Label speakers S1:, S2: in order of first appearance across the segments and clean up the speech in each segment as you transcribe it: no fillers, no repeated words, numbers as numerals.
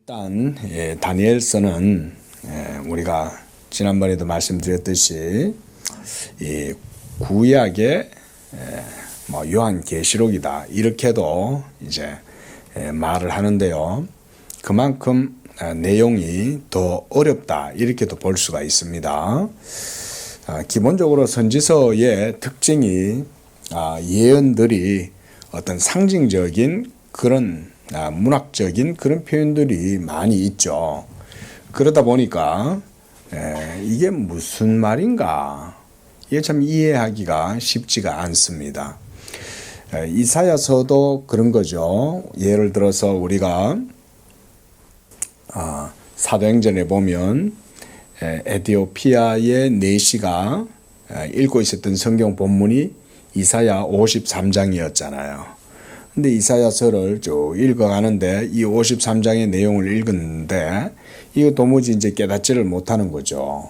S1: 일단 다니엘서는 우리가 지난번에도 말씀드렸듯이 이 구약의 요한계시록이다 이렇게도 이제 말을 하는데요. 그만큼 내용이 더 어렵다 이렇게도 볼 수가 있습니다. 기본적으로 선지서의 특징이 예언들이 어떤 상징적인 그런 문학적인 그런 표현들이 많이 있죠. 그러다 보니까 이게 무슨 말인가 이게 참 이해하기가 쉽지가 않습니다. 이사야서도 그런 거죠. 예를 들어서 우리가 사도행전에 보면 에티오피아의 내시가 읽고 있었던 성경 본문이 이사야 53장이었잖아요. 근데 이사야서를 쭉 읽어가는데 이 53장의 내용을 읽었는데 이거 도무지 이제 깨닫지를 못하는 거죠.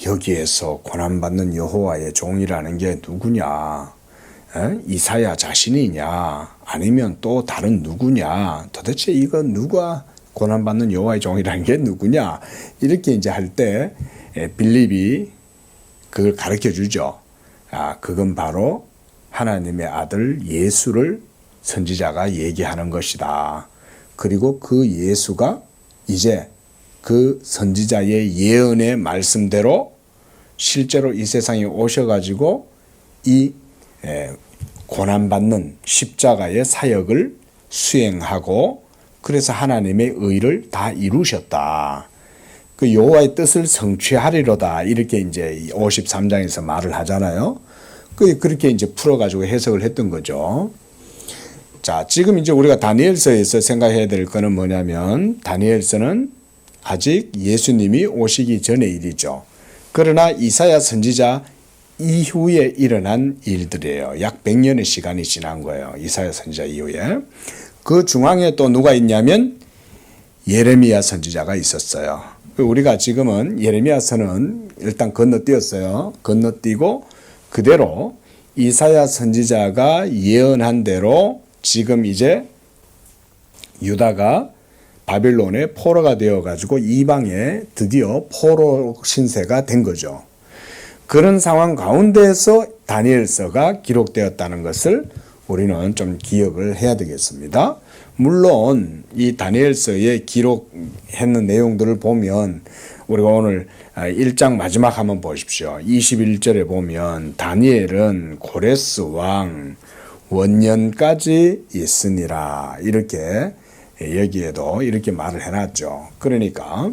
S1: 여기에서 고난받는 여호와의 종이라는 게 누구냐? 이사야 자신이냐? 아니면 또 다른 누구냐? 도대체 이거 누가 고난받는 여호와의 종이라는 게 누구냐? 이렇게 이제 할 때 빌립이 그걸 가르쳐 주죠. 그건 바로 하나님의 아들 예수를 선지자가 얘기하는 것이다. 그리고 그 예수가 이제 그 선지자의 예언의 말씀대로 실제로 이 세상에 오셔가지고 이 고난받는 십자가의 사역을 수행하고 그래서 하나님의 의를 다 이루셨다. 그 여호와의 뜻을 성취하리로다. 이렇게 이제 53장에서 말을 하잖아요. 그렇게 이제 풀어가지고 해석을 했던 거죠. 자, 지금 이제 우리가 다니엘서에서 생각해야 될 거는 뭐냐면 다니엘서는 아직 예수님이 오시기 전의 일이죠. 그러나 이사야 선지자 이후에 일어난 일들이에요. 약 100년의 시간이 지난 거예요. 이사야 선지자 이후에. 그 중앙에 또 누가 있냐면 예레미야 선지자가 있었어요. 우리가 지금은 예레미야서는 일단 건너뛰었어요. 건너뛰고 그대로 이사야 선지자가 예언한 대로 지금 이제 유다가 바빌론의 포로가 되어가지고 이방에 드디어 포로 신세가 된 거죠. 그런 상황 가운데에서 다니엘서가 기록되었다는 것을 우리는 좀 기억을 해야 되겠습니다. 물론 이 다니엘서에 기록했는 내용들을 보면 우리가 오늘 1장 마지막 한번 보십시오. 21절에 보면 다니엘은 고레스 왕 원년까지 있으니라 이렇게 여기에도 이렇게 말을 해놨죠. 그러니까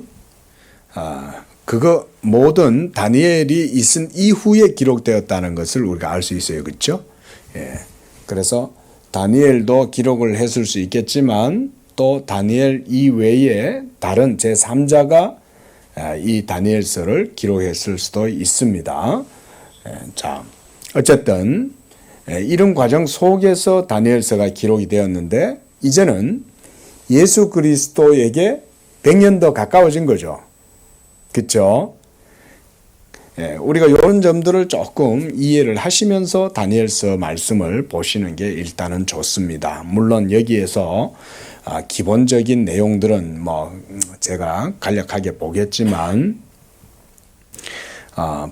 S1: 그거 모든 다니엘이 있은 이후에 기록되었다는 것을 우리가 알 수 있어요. 그렇죠? 그래서 다니엘도 기록을 했을 수 있겠지만 또 다니엘 이외에 다른 제3자가 이 다니엘서를 기록했을 수도 있습니다. 자, 어쨌든 이런 과정 속에서 다니엘서가 기록이 되었는데 이제는 예수 그리스도에게 100년 더 가까워진 거죠. 그렇죠? 우리가 이런 점들을 조금 이해를 하시면서 다니엘서 말씀을 보시는 게 일단은 좋습니다. 물론 여기에서 기본적인 내용들은 제가 간략하게 보겠지만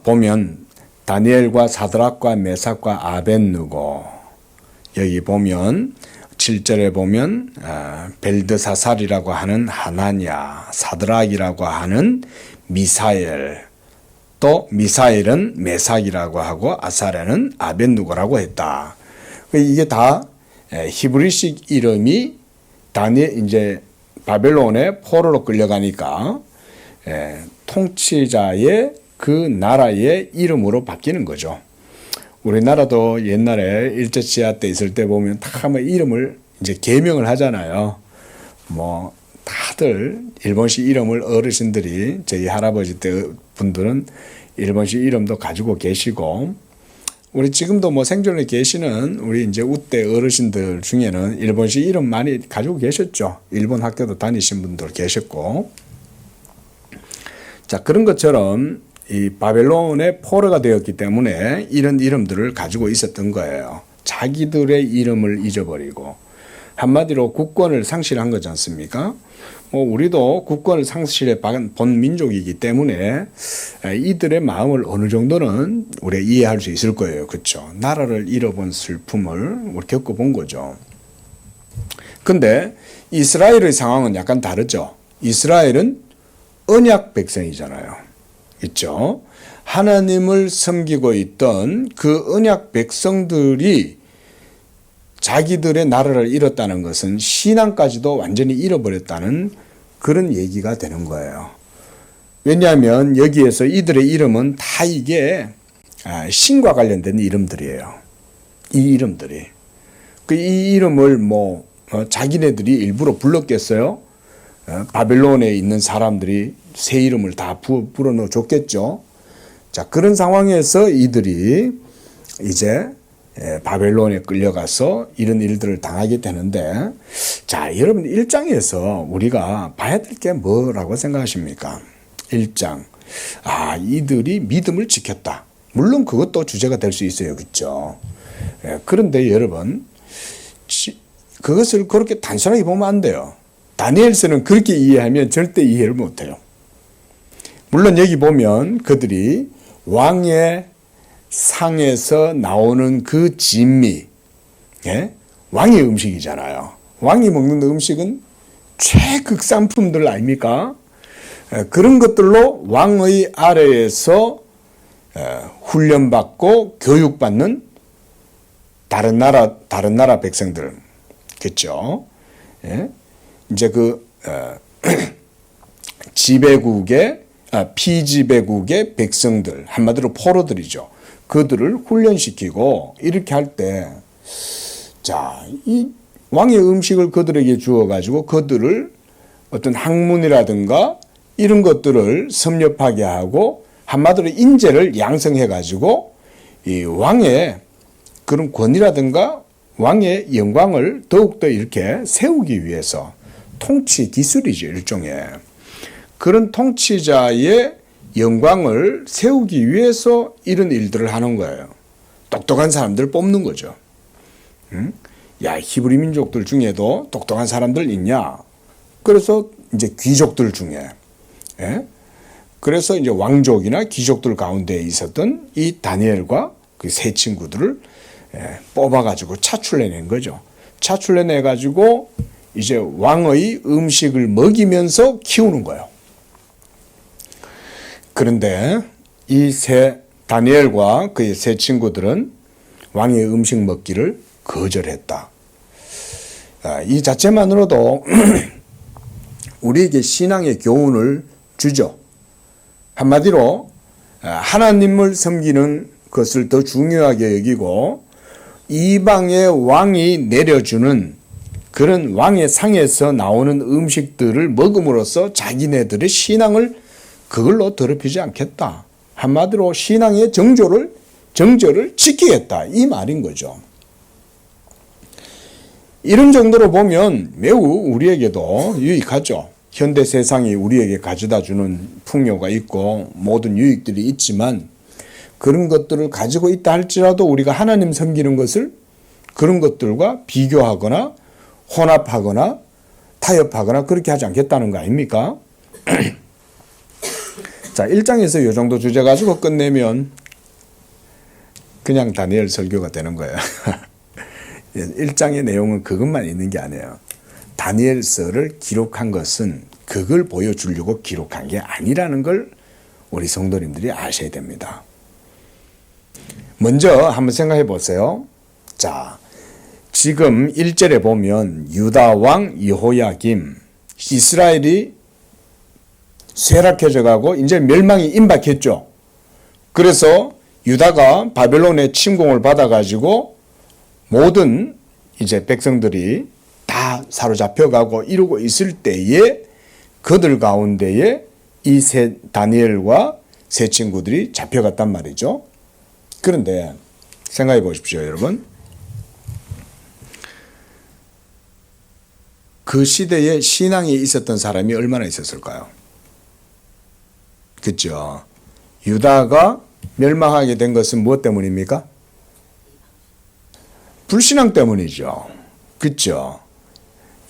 S1: 보면 다니엘과 사드락과 메삭과 아벳느고 여기 보면 7절에 보면 벨드사살이라고 하는 하나냐, 사드락이라고 하는 미사엘, 또 미사엘은 메삭이라고 하고 아사랴는 아벳느고라고 했다. 이게 다 히브리식 이름이 다니엘 이제 바벨론의 포로로 끌려가니까 통치자의 그 나라의 이름으로 바뀌는 거죠. 우리나라도 옛날에 일제치하 때 있을 때 보면 다 이름을 이제 개명을 하잖아요. 다들 일본식 이름을 어르신들이 저희 할아버지 때 분들은 일본식 이름도 가지고 계시고 우리 지금도 생존에 계시는 우리 이제 우대 어르신들 중에는 일본식 이름 많이 가지고 계셨죠. 일본 학교도 다니신 분들 계셨고. 자, 그런 것처럼 이 바벨론의 포로가 되었기 때문에 이런 이름들을 가지고 있었던 거예요. 자기들의 이름을 잊어버리고 한마디로 국권을 상실한 거지 않습니까? 우리도 국권을 상실해 본 민족이기 때문에 이들의 마음을 어느 정도는 우리가 이해할 수 있을 거예요. 그렇죠? 나라를 잃어본 슬픔을 우리 겪어본 거죠. 근데 이스라엘의 상황은 약간 다르죠. 이스라엘은 언약 백성이잖아요. 있죠? 하나님을 섬기고 있던 그 언약 백성들이 자기들의 나라를 잃었다는 것은 신앙까지도 완전히 잃어버렸다는 그런 얘기가 되는 거예요. 왜냐하면 여기에서 이들의 이름은 다 이게 신과 관련된 이름들이에요. 이 이름들이. 이 이름을 자기네들이 일부러 불렀겠어요? 바벨론에 있는 사람들이 새 이름을 다 불어넣어 줬겠죠. 자, 그런 상황에서 이들이 이제 바벨론에 끌려가서 이런 일들을 당하게 되는데, 자, 여러분 1장에서 우리가 봐야 될 게 뭐라고 생각하십니까? 1장. 이들이 믿음을 지켰다. 물론 그것도 주제가 될 수 있어요. 그렇죠? 그런데 여러분, 그것을 그렇게 단순하게 보면 안 돼요. 다니엘서는 그렇게 이해하면 절대 이해를 못해요. 물론 여기 보면 그들이 왕의 상에서 나오는 그 진미, 왕의 음식이잖아요. 왕이 먹는 음식은 최극상품들 아닙니까? 그런 것들로 왕의 아래에서 훈련받고 교육받는 다른 나라 백성들, 그렇죠? 이제 피지배국의 백성들, 한마디로 포로들이죠. 그들을 훈련시키고 이렇게 할 때, 자, 이 왕의 음식을 그들에게 주어가지고 그들을 어떤 학문이라든가 이런 것들을 섭렵하게 하고 한마디로 인재를 양성해가지고 이 왕의 그런 권위라든가 왕의 영광을 더욱더 이렇게 세우기 위해서 통치 기술이죠. 일종의. 그런 통치자의 영광을 세우기 위해서 이런 일들을 하는 거예요. 똑똑한 사람들 뽑는 거죠. 야, 히브리 민족들 중에도 똑똑한 사람들 있냐? 그래서 이제 귀족들 중에, 그래서 이제 왕족이나 귀족들 가운데 있었던 이 다니엘과 그 세 친구들을 뽑아가지고 차출해낸 거죠. 차출해내가지고 이제 왕의 음식을 먹이면서 키우는 거예요. 그런데 이 다니엘과 그의 세 친구들은 왕의 음식 먹기를 거절했다. 이 자체만으로도 우리에게 신앙의 교훈을 주죠. 한마디로 하나님을 섬기는 것을 더 중요하게 여기고 이방의 왕이 내려주는 그런 왕의 상에서 나오는 음식들을 먹음으로써 자기네들의 신앙을 그걸로 더럽히지 않겠다. 한마디로 신앙의 정절을 지키겠다. 이 말인 거죠. 이런 정도로 보면 매우 우리에게도 유익하죠. 현대 세상이 우리에게 가져다 주는 풍요가 있고 모든 유익들이 있지만 그런 것들을 가지고 있다 할지라도 우리가 하나님 섬기는 것을 그런 것들과 비교하거나 혼합하거나 타협하거나 그렇게 하지 않겠다는 거 아닙니까? 자, 1장에서 이 정도 주제 가지고 끝내면 그냥 다니엘 설교가 되는 거예요. 1장의 내용은 그것만 있는 게 아니에요. 다니엘서를 기록한 것은 그걸 보여주려고 기록한 게 아니라는 걸 우리 성도님들이 아셔야 됩니다. 먼저 한번 생각해 보세요. 자, 지금 1절에 보면 유다 왕 여호야김, 이스라엘이 쇠락해져 가고 이제 멸망이 임박했죠. 그래서 유다가 바벨론의 침공을 받아가지고 모든 이제 백성들이 다 사로잡혀가고 이러고 있을 때에 그들 가운데에 이 다니엘과 세 친구들이 잡혀갔단 말이죠. 그런데 생각해 보십시오, 여러분. 그 시대에 신앙이 있었던 사람이 얼마나 있었을까요? 그렇죠. 유다가 멸망하게 된 것은 무엇 때문입니까? 불신앙 때문이죠. 그렇죠.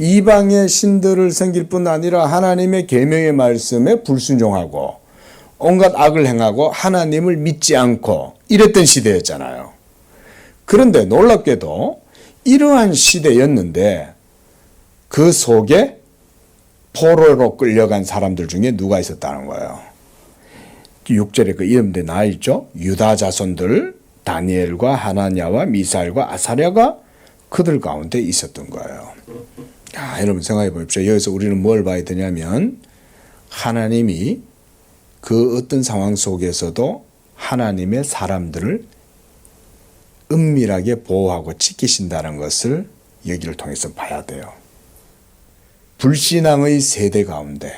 S1: 이방의 신들을 섬길 뿐 아니라 하나님의 계명의 말씀에 불순종하고 온갖 악을 행하고 하나님을 믿지 않고 이랬던 시대였잖아요. 그런데 놀랍게도 이러한 시대였는데 그 속에 포로로 끌려간 사람들 중에 누가 있었다는 거예요. 6절에 그 이름들 나와 있죠. 유다 자손들 다니엘과 하나냐와 미사엘과 아사랴가 그들 가운데 있었던 거예요. 여러분 생각해 보십시오. 여기서 우리는 뭘 봐야 되냐면 하나님이 그 어떤 상황 속에서도 하나님의 사람들을 은밀하게 보호하고 지키신다는 것을 여기를 통해서 봐야 돼요. 불신앙의 세대 가운데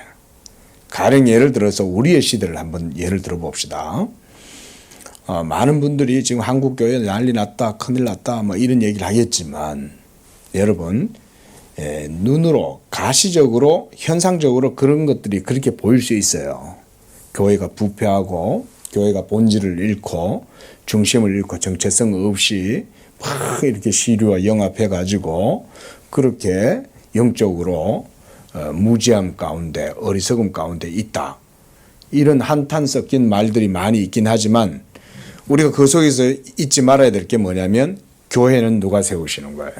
S1: 가령 예를 들어서 우리의 시대를 한번 예를 들어 봅시다. 많은 분들이 지금 한국교회 난리 났다, 큰일 났다, 뭐 이런 얘기를 하겠지만 여러분 눈으로 가시적으로 현상적으로 그런 것들이 그렇게 보일 수 있어요. 교회가 부패하고 교회가 본질을 잃고 중심을 잃고 정체성 없이 막 이렇게 시류와 영합해 가지고 그렇게 영적으로 무지함 가운데 어리석음 가운데 있다. 이런 한탄 섞인 말들이 많이 있긴 하지만 우리가 그 속에서 잊지 말아야 될 게 뭐냐면 교회는 누가 세우시는 거예요?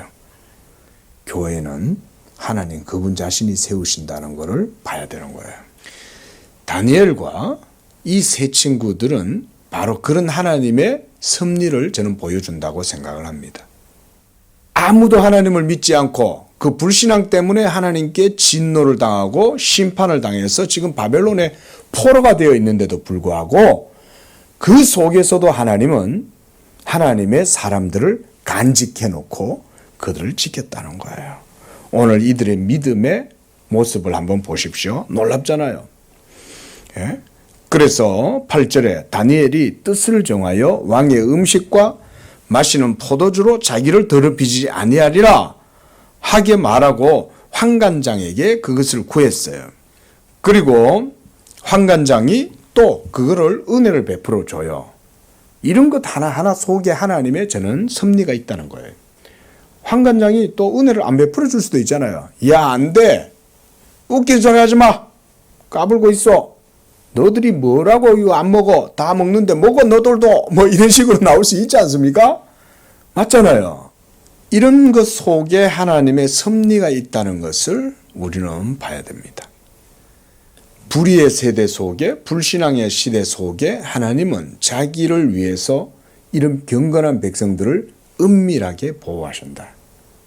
S1: 교회는 하나님 그분 자신이 세우신다는 것을 봐야 되는 거예요. 다니엘과 이 세 친구들은 바로 그런 하나님의 섭리를 저는 보여준다고 생각을 합니다. 아무도 하나님을 믿지 않고 그 불신앙 때문에 하나님께 진노를 당하고 심판을 당해서 지금 바벨론의 포로가 되어 있는데도 불구하고 그 속에서도 하나님은 하나님의 사람들을 간직해 놓고 그들을 지켰다는 거예요. 오늘 이들의 믿음의 모습을 한번 보십시오. 놀랍잖아요. 예? 그래서 8절에 다니엘이 뜻을 정하여 왕의 음식과 마시는 포도주로 자기를 더럽히지 아니하리라 하게 말하고 환관장에게 그것을 구했어요. 그리고 환관장이 또 그거를 은혜를 베풀어 줘요. 이런 것 하나하나 속에 하나님의 저는 섭리가 있다는 거예요. 환관장이 또 은혜를 안 베풀어 줄 수도 있잖아요. 야, 안 돼. 웃긴 소리 하지 마. 까불고 있어. 너들이 뭐라고 이거 안 먹어? 다 먹는데 먹어 너들도. 뭐 이런 식으로 나올 수 있지 않습니까? 맞잖아요. 이런 것 속에 하나님의 섭리가 있다는 것을 우리는 봐야 됩니다. 불의의 세대 속에 불신앙의 시대 속에 하나님은 자기를 위해서 이런 경건한 백성들을 은밀하게 보호하신다.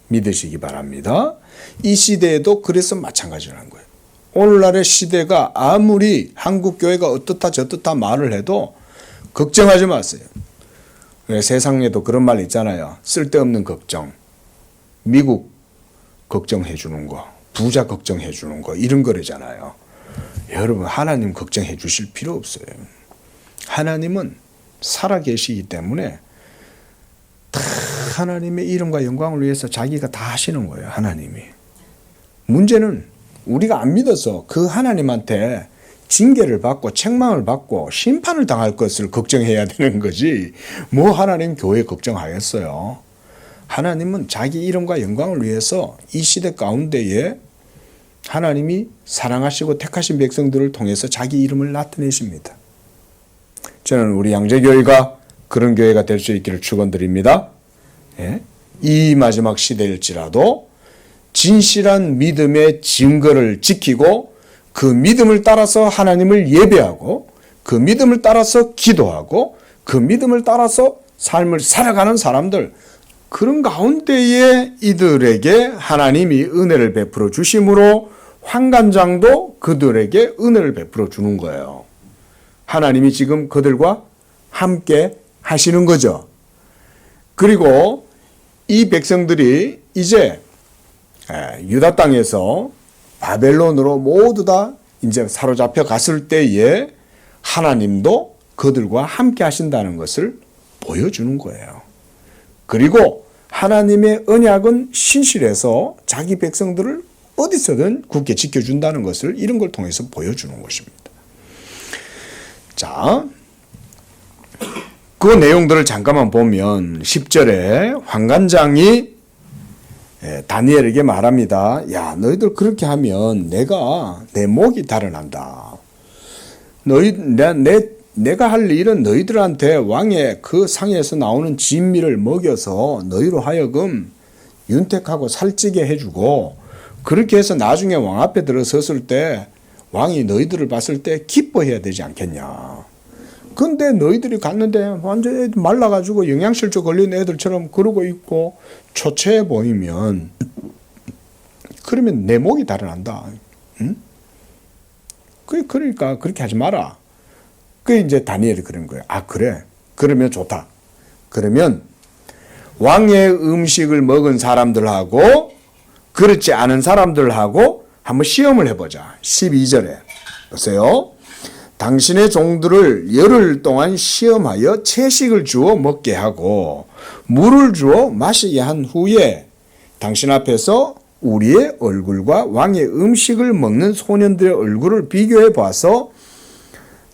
S1: 믿으시기 바랍니다. 이 시대에도 그래서 마찬가지라는 거예요. 오늘날의 시대가 아무리 한국교회가 어떻다 저떻다 말을 해도 걱정하지 마세요. 세상에도 그런 말 있잖아요. 쓸데없는 걱정. 미국 걱정해 주는 거, 부자 걱정해 주는 거 이런 거래잖아요. 여러분 하나님 걱정해 주실 필요 없어요. 하나님은 살아계시기 때문에 다 하나님의 이름과 영광을 위해서 자기가 다 하시는 거예요. 하나님이. 문제는 우리가 안 믿어서 그 하나님한테 징계를 받고 책망을 받고 심판을 당할 것을 걱정해야 되는 거지. 뭐 하나님 교회 걱정하겠어요. 하나님은 자기 이름과 영광을 위해서 이 시대 가운데에 하나님이 사랑하시고 택하신 백성들을 통해서 자기 이름을 나타내십니다. 저는 우리 양재교회가 그런 교회가 될 수 있기를 축원드립니다. 예? 이 마지막 시대일지라도 진실한 믿음의 증거를 지키고 그 믿음을 따라서 하나님을 예배하고 그 믿음을 따라서 기도하고 그 믿음을 따라서 삶을 살아가는 사람들, 그런 가운데에 이들에게 하나님이 은혜를 베풀어 주심으로 환관장도 그들에게 은혜를 베풀어 주는 거예요. 하나님이 지금 그들과 함께 하시는 거죠. 그리고 이 백성들이 이제 유다 땅에서 바벨론으로 모두 다 이제 사로잡혀 갔을 때에 하나님도 그들과 함께 하신다는 것을 보여주는 거예요. 그리고 하나님의 언약은 신실해서 자기 백성들을 어디서든 굳게 지켜준다는 것을 이런 걸 통해서 보여주는 것입니다. 자, 그 내용들을 잠깐만 보면 10절에 환관장이 다니엘에게 말합니다. 야, 너희들 그렇게 하면 내 목이 달아난다. 내가 할 일은 너희들한테 왕의 그 상에서 나오는 진미를 먹여서 너희로 하여금 윤택하고 살찌게 해주고, 그렇게 해서 나중에 왕 앞에 들어섰을 때 왕이 너희들을 봤을 때 기뻐해야 되지 않겠냐. 근데 너희들이 갔는데 완전히 말라가지고 영양실조 걸린 애들처럼 그러고 있고 초췌해 보이면, 그러면 내 목이 달아난다. 응? 그러니까 그렇게 하지 마라. 이제 다니엘이 그런 거예요. 아, 그래? 그러면 좋다. 그러면 왕의 음식을 먹은 사람들하고 그렇지 않은 사람들하고 한번 시험을 해보자. 12절에 보세요. 당신의 종들을 열흘 동안 시험하여 채식을 주어 먹게 하고 물을 주어 마시게 한 후에 당신 앞에서 우리의 얼굴과 왕의 음식을 먹는 소년들의 얼굴을 비교해 봐서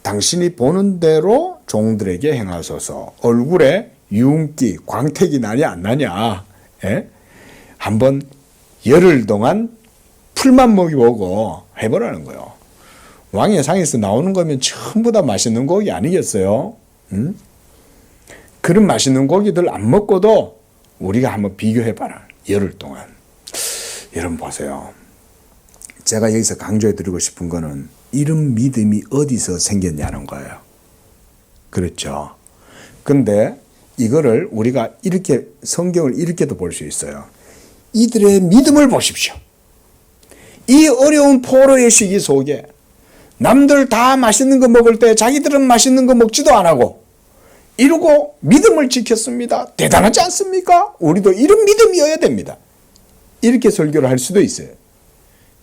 S1: 당신이 보는 대로 종들에게 행하소서. 얼굴에 윤기, 광택이 나냐 안 나냐, 한번 열흘 동안 풀만 먹여보고 해보라는 거예요. 왕의 상에서 나오는 거면 전부 다 맛있는 고기 아니겠어요? 응? 그런 맛있는 고기들 안 먹고도 우리가 한번 비교해봐라. 열흘 동안. 여러분 보세요. 제가 여기서 강조해 드리고 싶은 거는 이런 믿음이 어디서 생겼냐는 거예요. 그렇죠. 근데 이거를 우리가 이렇게 성경을 이렇게도 볼 수 있어요. 이들의 믿음을 보십시오. 이 어려운 포로의 시기 속에 남들 다 맛있는 거 먹을 때 자기들은 맛있는 거 먹지도 안 하고 이러고 믿음을 지켰습니다. 대단하지 않습니까? 우리도 이런 믿음이어야 됩니다. 이렇게 설교를 할 수도 있어요.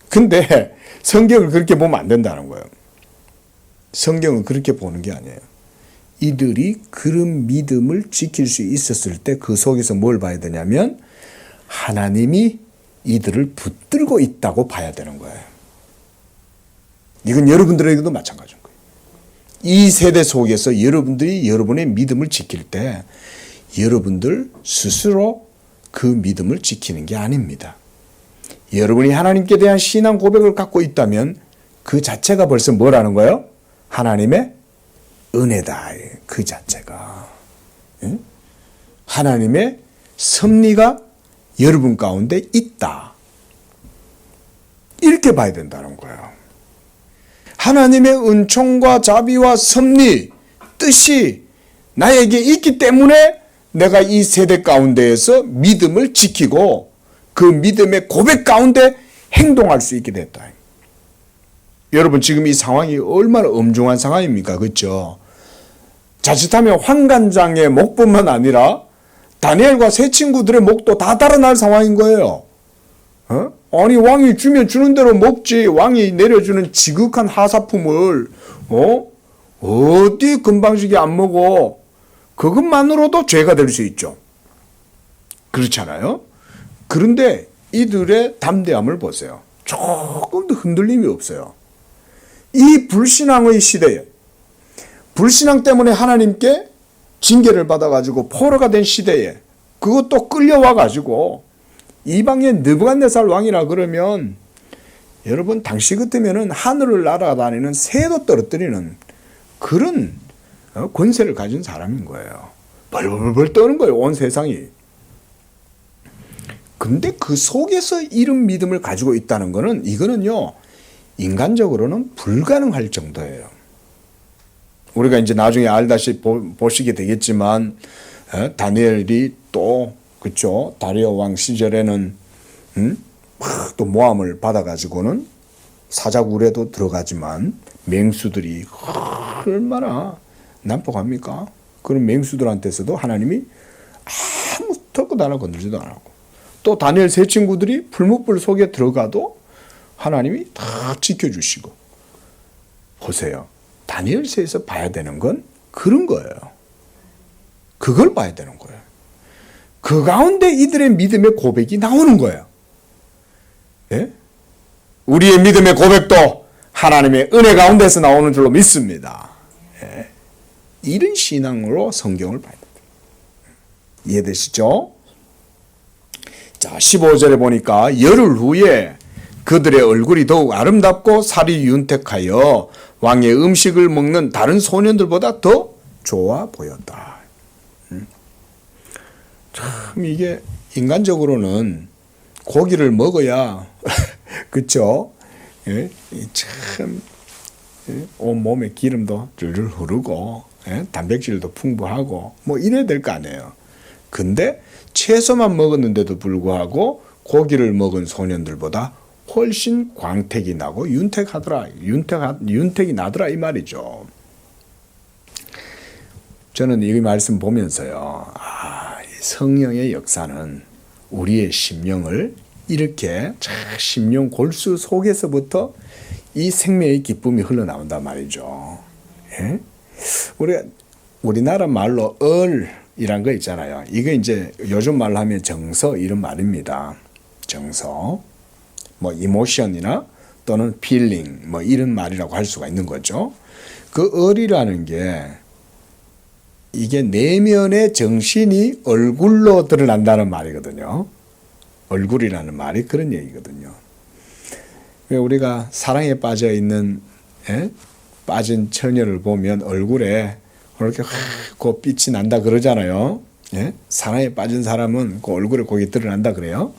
S1: 근데 성경을 그렇게 보면 안 된다는 거예요. 성경은 그렇게 보는 게 아니에요. 이들이 그런 믿음을 지킬 수 있었을 때 그 속에서 뭘 봐야 되냐면 하나님이 이들을 붙들고 있다고 봐야 되는 거예요. 이건 여러분들에게도 마찬가지인 거예요. 이 세대 속에서 여러분들이 여러분의 믿음을 지킬 때 여러분들 스스로 그 믿음을 지키는 게 아닙니다. 여러분이 하나님께 대한 신앙 고백을 갖고 있다면 그 자체가 벌써 뭐라는 거예요? 하나님의 은혜다. 그 자체가. 하나님의 섭리가 여러분 가운데 있다. 이렇게 봐야 된다는 거예요. 하나님의 은총과 자비와 섭리, 뜻이 나에게 있기 때문에 내가 이 세대 가운데에서 믿음을 지키고 그 믿음의 고백 가운데 행동할 수 있게 됐다. 여러분 지금 이 상황이 얼마나 엄중한 상황입니까? 그렇죠? 자칫하면 환관장의 목뿐만 아니라 다니엘과 세 친구들의 목도 다 달아날 상황인 거예요. 아니 왕이 주면 주는 대로 먹지. 왕이 내려주는 지극한 하사품을 어디 금방지게 안 먹어. 그것만으로도 죄가 될 수 있죠. 그렇잖아요. 그런데 이들의 담대함을 보세요. 조금도 흔들림이 없어요. 이 불신앙의 시대에 불신앙 때문에 하나님께 징계를 받아가지고 포로가 된 시대에 그것도 끌려와가지고 이방의 느부갓네살 왕이라 그러면 여러분 당시 같으면은 하늘을 날아다니는 새도 떨어뜨리는 그런 권세를 가진 사람인 거예요. 벌벌벌 떠는 거예요. 온 세상이. 근데 그 속에서 이런 믿음을 가지고 있다는 거는 이거는요 인간적으로는 불가능할 정도예요. 우리가 이제 나중에 알다시피 보시게 되겠지만 다니엘이 또 그렇죠. 다리오 왕 시절에는 또 모함을 받아가지고는 사자굴에도 들어가지만 맹수들이 얼마나 난폭합니까? 그런 맹수들한테서도 하나님이 아무 털끝 하나 건들지도 않았고 또 다니엘 세 친구들이 풀무불 속에 들어가도 하나님이 다 지켜주시고 보세요. 다니엘서에서 봐야 되는 건 그런 거예요. 그걸 봐야 되는 거예요. 그 가운데 이들의 믿음의 고백이 나오는 거예요. 예? 우리의 믿음의 고백도 하나님의 은혜 가운데서 나오는 줄로 믿습니다. 예? 이런 신앙으로 성경을 봐야 됩니다. 이해되시죠? 자, 15절에 보니까 열흘 후에 그들의 얼굴이 더욱 아름답고 살이 윤택하여 왕의 음식을 먹는 다른 소년들보다 더 좋아 보였다. 참 이게 인간적으로는 고기를 먹어야 그쵸? 예? 참 온몸에 기름도 줄줄 흐르고 단백질도 풍부하고 뭐 이래야 될 거 아니에요. 근데 채소만 먹었는데도 불구하고 고기를 먹은 소년들보다 훨씬 광택이 나고 윤택이 나더라 이 말이죠. 저는 이 말씀 보면서요. 성령의 역사는 우리의 심령을 이렇게 심령 골수 속에서부터 이 생명의 기쁨이 흘러나온단 말이죠. 예? 우리나라 말로 얼이란 거 있잖아요. 이거 이제 요즘 말로 하면 정서 이런 말입니다. 정서, 뭐 이모션이나 또는 필링 뭐 이런 말이라고 할 수가 있는 거죠. 그 얼이라는 게 이게 내면의 정신이 얼굴로 드러난다는 말이거든요. 얼굴이라는 말이 그런 얘기거든요. 우리가 사랑에 빠져 있는 빠진 처녀를 보면 얼굴에 이렇게 그 빛이 난다 그러잖아요. 사랑에 빠진 사람은 그 얼굴에 거기 드러난다 그래요.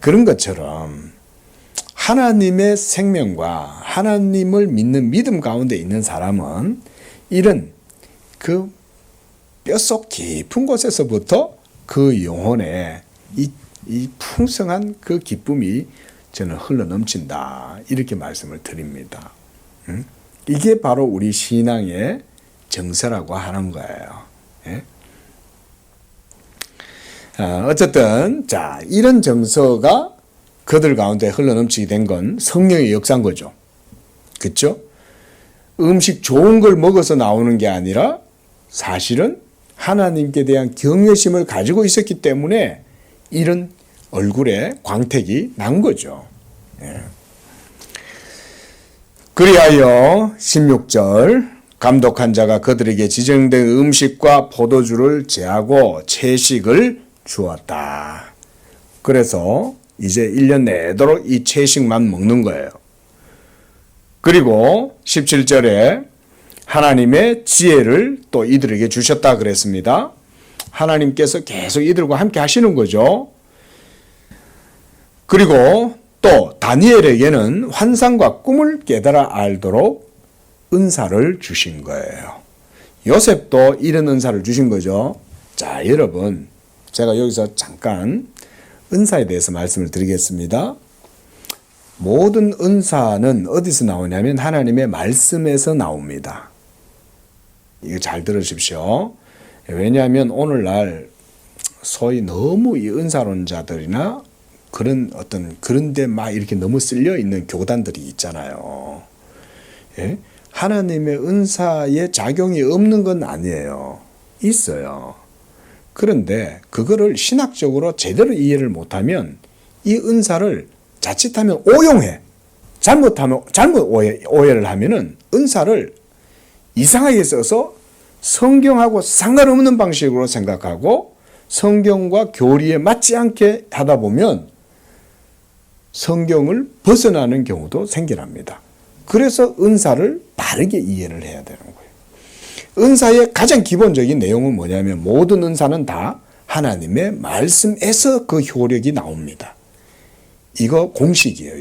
S1: 그런 것처럼 하나님의 생명과 하나님을 믿는 믿음 가운데 있는 사람은 이런 그 뼛속 깊은 곳에서부터 그 영혼에 이 풍성한 그 기쁨이 저는 흘러넘친다. 이렇게 말씀을 드립니다. 이게 바로 우리 신앙의 정서라고 하는 거예요. 어쨌든 자 이런 정서가 그들 가운데 흘러넘치게 된 건 성령의 역사인 거죠. 그렇죠? 음식 좋은 걸 먹어서 나오는 게 아니라 사실은 하나님께 대한 경외심을 가지고 있었기 때문에 이런 얼굴에 광택이 난 거죠. 그리하여 16절 감독한 자가 그들에게 지정된 음식과 포도주를 제하고 채식을 주었다. 그래서 이제 1년 내도록 이 채식만 먹는 거예요. 그리고 17절에 하나님의 지혜를 또 이들에게 주셨다 그랬습니다. 하나님께서 계속 이들과 함께 하시는 거죠. 그리고 또 다니엘에게는 환상과 꿈을 깨달아 알도록 은사를 주신 거예요. 요셉도 이런 은사를 주신 거죠. 자, 여러분, 제가 여기서 잠깐 은사에 대해서 말씀을 드리겠습니다. 모든 은사는 어디서 나오냐면 하나님의 말씀에서 나옵니다. 이거 잘 들으십시오. 왜냐하면 오늘날 소위 너무 이 은사론자들이나 그런데 막 이렇게 너무 쓸려 있는 교단들이 있잖아요. 하나님의 은사에 작용이 없는 건 아니에요. 있어요. 그런데 그거를 신학적으로 제대로 이해를 못하면 이 은사를 자칫하면 오용해. 잘못 오해를 하면은 은사를 이상하게 써서 성경하고 상관없는 방식으로 생각하고 성경과 교리에 맞지 않게 하다 보면 성경을 벗어나는 경우도 생겨납니다. 그래서 은사를 바르게 이해를 해야 되는 거예요. 은사의 가장 기본적인 내용은 뭐냐면 모든 은사는 다 하나님의 말씀에서 그 효력이 나옵니다. 이거 공식이에요.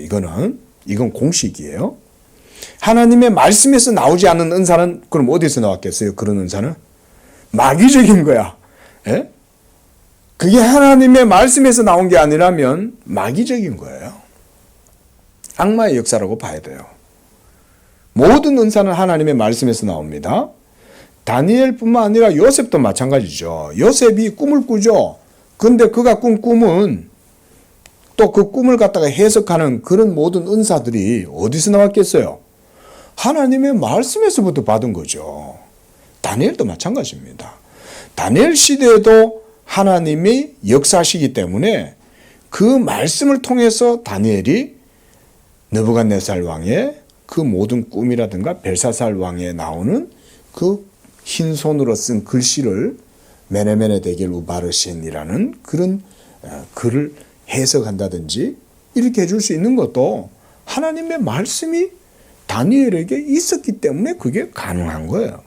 S1: 이건 공식이에요. 하나님의 말씀에서 나오지 않는 은사는 그럼 어디서 나왔겠어요? 그런 은사는 마귀적인 거야. 그게 하나님의 말씀에서 나온 게 아니라면 마귀적인 거예요. 악마의 역사라고 봐야 돼요. 모든 은사는 하나님의 말씀에서 나옵니다. 다니엘뿐만 아니라 요셉도 마찬가지죠. 요셉이 꿈을 꾸죠. 근데 그가 꾼 꿈은 또 그 꿈을 갖다가 해석하는 그런 모든 은사들이 어디서 나왔겠어요? 하나님의 말씀에서부터 받은 거죠. 다니엘도 마찬가지입니다. 다니엘 시대에도 하나님이 역사하시기 때문에 그 말씀을 통해서 다니엘이 느부갓네살 왕의 그 모든 꿈이라든가 벨사살 왕에 나오는 그 흰손으로 쓴 글씨를 메네메네 데겔 우바르신이라는 그런 글을 해석한다든지 이렇게 해줄 수 있는 것도 하나님의 말씀이 다니엘에게 있었기 때문에 그게 가능한 거예요.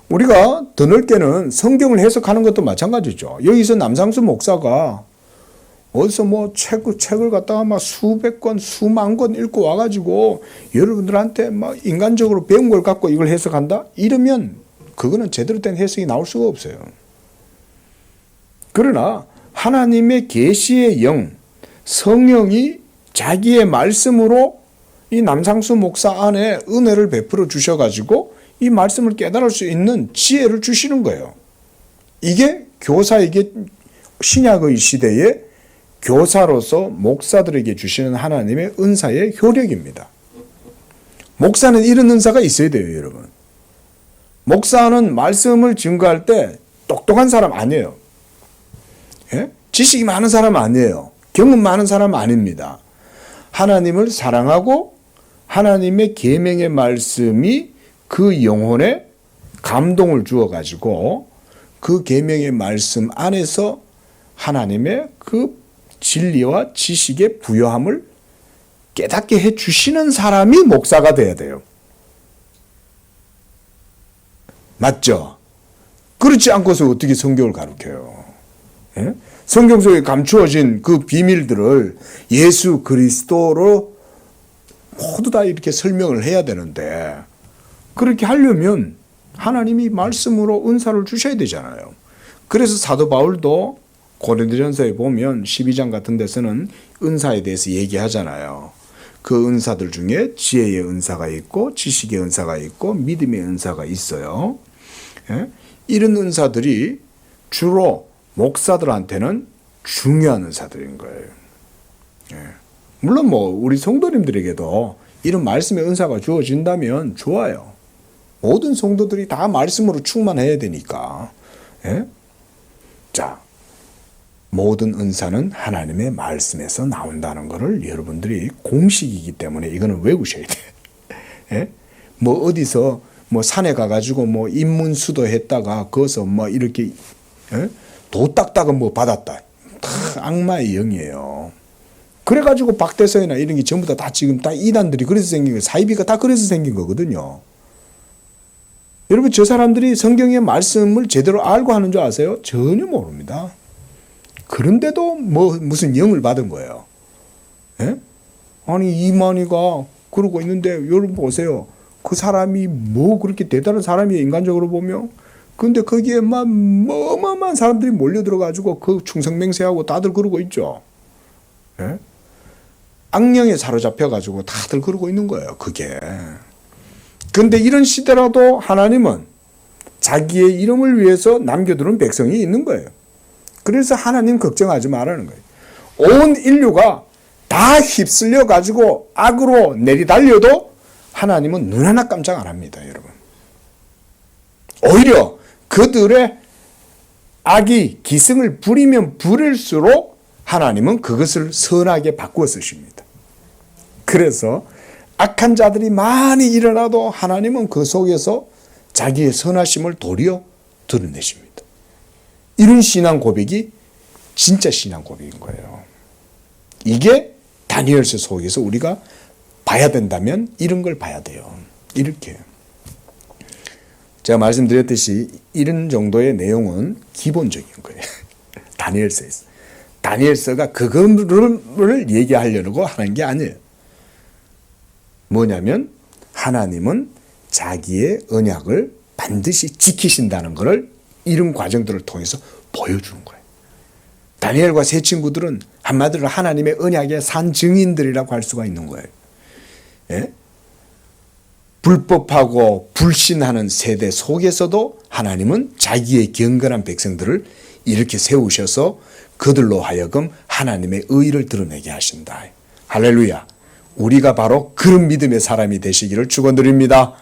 S1: 우리가 더 넓게는 성경을 해석하는 것도 마찬가지죠. 여기서 남상수 목사가 어디서 뭐 책을 갖다가 막 수백 권, 수만 권 읽고 와가지고 여러분들한테 막 인간적으로 배운 걸 갖고 이걸 해석한다? 이러면 그거는 제대로 된 해석이 나올 수가 없어요. 그러나 하나님의 계시의 영, 성령이 자기의 말씀으로 이 남상수 목사 안에 은혜를 베풀어 주셔가지고 이 말씀을 깨달을 수 있는 지혜를 주시는 거예요. 이게 교사에게 신약의 시대에 교사로서 목사들에게 주시는 하나님의 은사의 효력입니다. 목사는 이런 은사가 있어야 돼요, 여러분. 목사는 말씀을 증거할 때 똑똑한 사람 아니에요. 예? 지식이 많은 사람 아니에요. 경험 많은 사람 아닙니다. 하나님을 사랑하고 하나님의 계명의 말씀이 그 영혼에 감동을 주어가지고 그 계명의 말씀 안에서 하나님의 그 진리와 지식의 부요함을 깨닫게 해주시는 사람이 목사가 돼야 돼요. 맞죠? 그렇지 않고서 어떻게 성경을 가르쳐요? 예? 성경 속에 감추어진 그 비밀들을 예수 그리스도로 모두 다 이렇게 설명을 해야 되는데 그렇게 하려면 하나님이 말씀으로 은사를 주셔야 되잖아요. 그래서 사도 바울도 고린도전서에 보면 12장 같은 데서는 은사에 대해서 얘기하잖아요. 그 은사들 중에 지혜의 은사가 있고 지식의 은사가 있고 믿음의 은사가 있어요. 예? 이런 은사들이 주로 목사들한테는 중요한 은사들인 거예요. 예. 물론 뭐 우리 성도님들에게도 이런 말씀의 은사가 주어진다면 좋아요. 모든 성도들이 다 말씀으로 충만해야 되니까. 예? 자, 모든 은사는 하나님의 말씀에서 나온다는 것을 여러분들이 공식이기 때문에 이거는 외우셔야 돼요. 예? 뭐 어디서 뭐 산에 가가지고 뭐 인문수도 했다가 거기서 뭐 이렇게 예? 도 닦다가 뭐 받았다. 다 악마의 영이에요. 그래가지고 박대서이나 이런 게 전부 다 지금 다 이단들이 그래서 생긴 거예요. 사이비가 다 그래서 생긴 거거든요. 여러분 저 사람들이 성경의 말씀을 제대로 알고 하는 줄 아세요? 전혀 모릅니다. 그런데도 뭐 무슨 영을 받은 거예요. 예? 아니 이만희가 그러고 있는데 여러분 보세요. 그 사람이 뭐 그렇게 대단한 사람이에요. 인간적으로 보면. 근데 거기에 막 어마어마한 사람들이 몰려들어가지고 그 충성맹세하고 다들 그러고 있죠. 예? 악령에 사로잡혀가지고 다들 그러고 있는 거예요. 그게. 근데 이런 시대라도 하나님은 자기의 이름을 위해서 남겨두는 백성이 있는 거예요. 그래서 하나님 걱정하지 말라는 거예요. 온 인류가 다 휩쓸려 가지고 악으로 내리달려도 하나님은 눈 하나 깜짝 안 합니다, 여러분. 오히려 그들의 악이 기승을 부리면 부릴수록 하나님은 그것을 선하게 바꾸어 쓰십니다. 그래서 악한 자들이 많이 일어나도 하나님은 그 속에서 자기의 선하심을 도리어 드러내십니다. 이런 신앙 고백이 진짜 신앙 고백인 거예요. 이게 다니엘서 속에서 우리가 봐야 된다면 이런 걸 봐야 돼요. 이렇게. 제가 말씀드렸듯이 이런 정도의 내용은 기본적인 거예요. 다니엘서에서. 다니엘서가 그거를 얘기하려고 하는 게 아니에요. 뭐냐면 하나님은 자기의 언약을 반드시 지키신다는 것을 이런 과정들을 통해서 보여주는 거예요. 다니엘과 세 친구들은 한마디로 하나님의 언약의 산 증인들이라고 할 수가 있는 거예요. 예? 불법하고 불신하는 세대 속에서도 하나님은 자기의 경건한 백성들을 이렇게 세우셔서 그들로 하여금 하나님의 의를 드러내게 하신다. 할렐루야. 우리가 바로 그런 믿음의 사람이 되시기를 축원드립니다.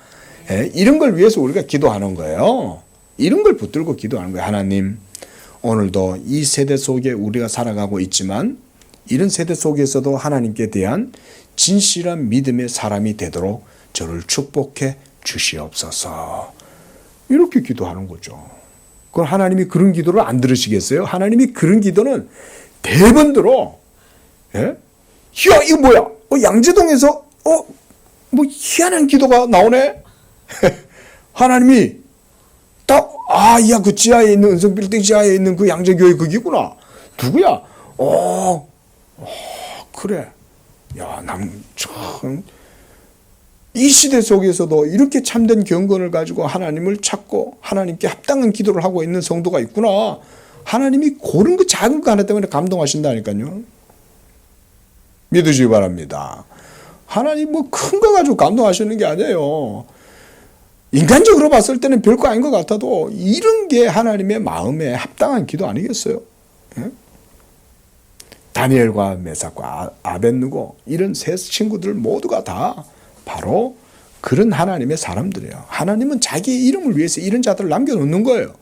S1: 예? 이런 걸 위해서 우리가 기도하는 거예요. 이런 걸 붙들고 기도하는 거예요. 하나님, 오늘도 이 세대 속에 우리가 살아가고 있지만 이런 세대 속에서도 하나님께 대한 진실한 믿음의 사람이 되도록 저를 축복해 주시옵소서. 이렇게 기도하는 거죠. 그럼 하나님이 그런 기도를 안 들으시겠어요? 하나님이 그런 기도는 대번 들어. 예? 야, 이거 뭐야? 양재동에서 뭐 희한한 기도가 나오네. 하나님이 딱 야, 그 지하에 있는 은성 빌딩 지하에 있는 그 양재교회 거기구나. 누구야? 그래. 야, 참. 이 시대 속에서도 이렇게 참된 경건을 가지고 하나님을 찾고 하나님께 합당한 기도를 하고 있는 성도가 있구나. 하나님이 그런 거 작은 거 하나 때문에 감동하신다니까요. 믿으시기 바랍니다. 하나님 뭐 큰 거 가지고 감동하시는 게 아니에요. 인간적으로 봤을 때는 별거 아닌 것 같아도 이런 게 하나님의 마음에 합당한 기도 아니겠어요? 예? 다니엘과 메삭과 아벳느고 이런 세 친구들 모두가 다 바로 그런 하나님의 사람들이에요. 하나님은 자기 이름을 위해서 이런 자들을 남겨놓는 거예요.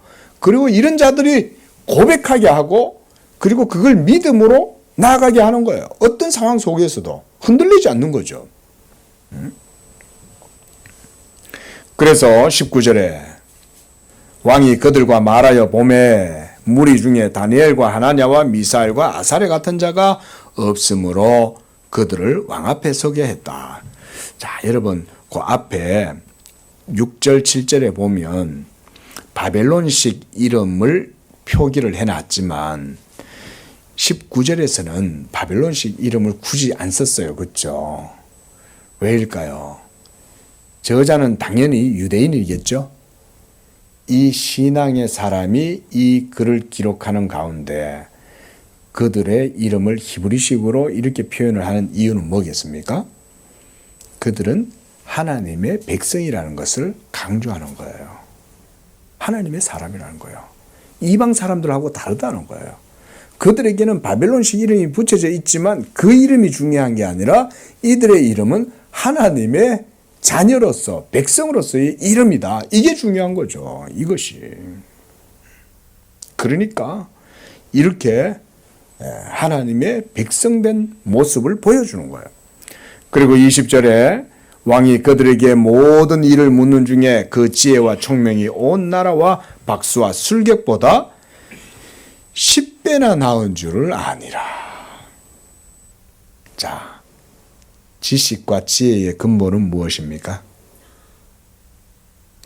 S1: 그리고 이런 자들이 고백하게 하고 그리고 그걸 믿음으로 나아가게 하는 거예요. 어떤 상황 속에서도 흔들리지 않는 거죠. 그래서 19절에 왕이 그들과 말하여 보매 무리 중에 다니엘과 하나냐와 미사엘과 아사랴 같은 자가 없으므로 그들을 왕 앞에 서게 했다. 자, 여러분 그 앞에 6절 7절에 보면 바벨론식 이름을 표기를 해놨지만 19절에서는 바벨론식 이름을 굳이 안 썼어요. 그렇죠? 왜일까요? 저자는 당연히 유대인이겠죠. 이 신앙의 사람이 이 글을 기록하는 가운데 그들의 이름을 히브리식으로 이렇게 표현을 하는 이유는 뭐겠습니까? 그들은 하나님의 백성이라는 것을 강조하는 거예요. 하나님의 사람이라는 거예요. 이방 사람들하고 다르다는 거예요. 그들에게는 바벨론식 이름이 붙여져 있지만 그 이름이 중요한 게 아니라 이들의 이름은 하나님의 자녀로서 백성으로서의 이름이다. 이게 중요한 거죠. 이것이. 그러니까 이렇게 하나님의 백성된 모습을 보여주는 거예요. 그리고 20절에 왕이 그들에게 모든 일을 묻는 중에 그 지혜와 총명이 온 나라와 박수와 술객보다 10배나 나은 줄을 아니라. 자, 지식과 지혜의 근본은 무엇입니까?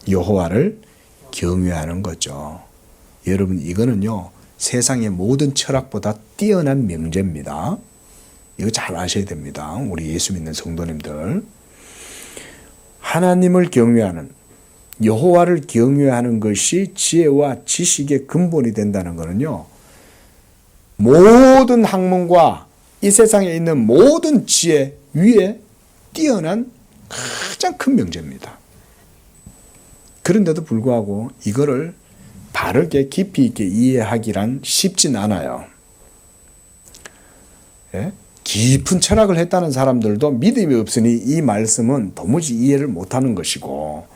S1: 여호와를 경외하는 거죠. 여러분 이거는요 세상의 모든 철학보다 뛰어난 명제입니다. 이거 잘 아셔야 됩니다. 우리 예수 믿는 성도님들. 하나님을 경외하는 여호와를 경외하는 것이 지혜와 지식의 근본이 된다는 것은요. 모든 학문과 이 세상에 있는 모든 지혜 위에 뛰어난 가장 큰 명제입니다. 그런데도 불구하고 이거를 바르게 깊이 있게 이해하기란 쉽진 않아요. 예? 깊은 철학을 했다는 사람들도 믿음이 없으니 이 말씀은 도무지 이해를 못하는 것이고